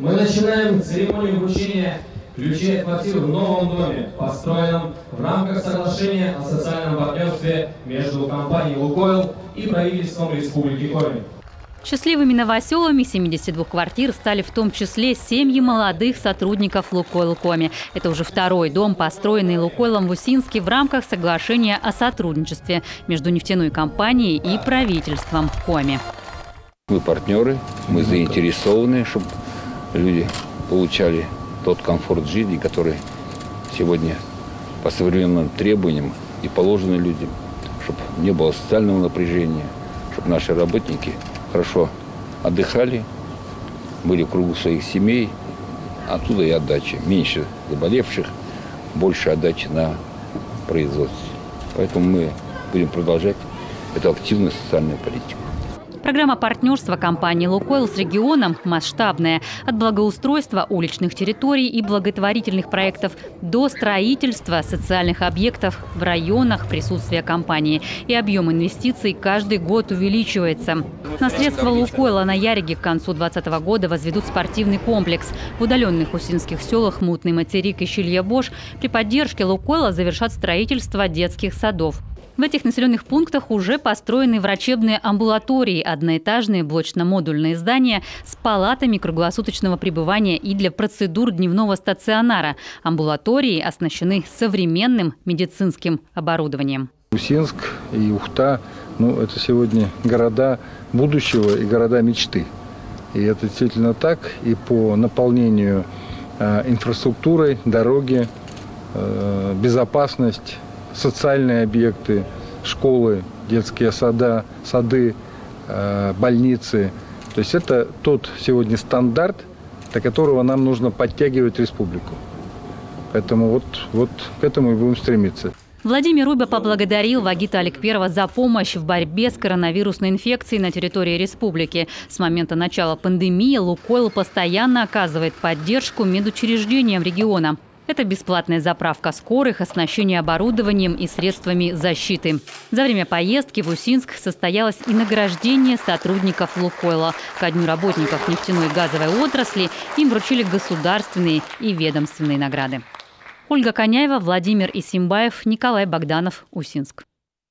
Мы начинаем церемонию вручения ключей от квартир в новом доме, построенном в рамках соглашения о социальном партнерстве между компанией «Лукойл» и правительством Республики Коми. Счастливыми новоселами 72 квартир стали в том числе семьи молодых сотрудников «Лукойл Коми». Это уже второй дом, построенный «Лукойлом» в Усинске в рамках соглашения о сотрудничестве между нефтяной компанией и правительством Коми. Мы партнеры, мы заинтересованы, чтобы люди получали тот комфорт жизни, который сегодня по современным требованиям и положено людям, чтобы не было социального напряжения, чтобы наши работники хорошо отдыхали, были в кругу своих семей, оттуда и отдача. Меньше заболевших, больше отдачи на производстве. Поэтому мы будем продолжать эту активную социальную политику. Программа партнерства компании «Лукойл» с регионом масштабная. От благоустройства уличных территорий и благотворительных проектов до строительства социальных объектов в районах присутствия компании. И объем инвестиций каждый год увеличивается. На средства «Лукойла» на Яриге к концу 2020 года возведут спортивный комплекс. В удаленных усинских селах Мутный Материк и Щилья-Бош при поддержке «Лукойла» завершат строительство детских садов. В этих населенных пунктах уже построены врачебные амбулатории, одноэтажные блочно-модульные здания с палатами круглосуточного пребывания и для процедур дневного стационара. Амбулатории оснащены современным медицинским оборудованием. Усинск и Ухта – это сегодня города будущего и города мечты. И это действительно так. И по наполнению инфраструктурой, дороги, безопасность, социальные объекты, школы, детские сады, больницы. То есть это тот сегодня стандарт, до которого нам нужно подтягивать республику. Поэтому вот к этому и будем стремиться. Владимир Рубя поблагодарил Вагита Аликперова за помощь в борьбе с коронавирусной инфекцией на территории республики. С момента начала пандемии «Лукойл» постоянно оказывает поддержку медучреждениям региона. Это бесплатная заправка скорых, оснащение оборудованием и средствами защиты. За время поездки в Усинск состоялось и награждение сотрудников «Лукойла». Ко дню работников нефтяной и газовой отрасли им вручили государственные и ведомственные награды. Ольга Коняева, Владимир Исимбаев, Николай Богданов, Усинск.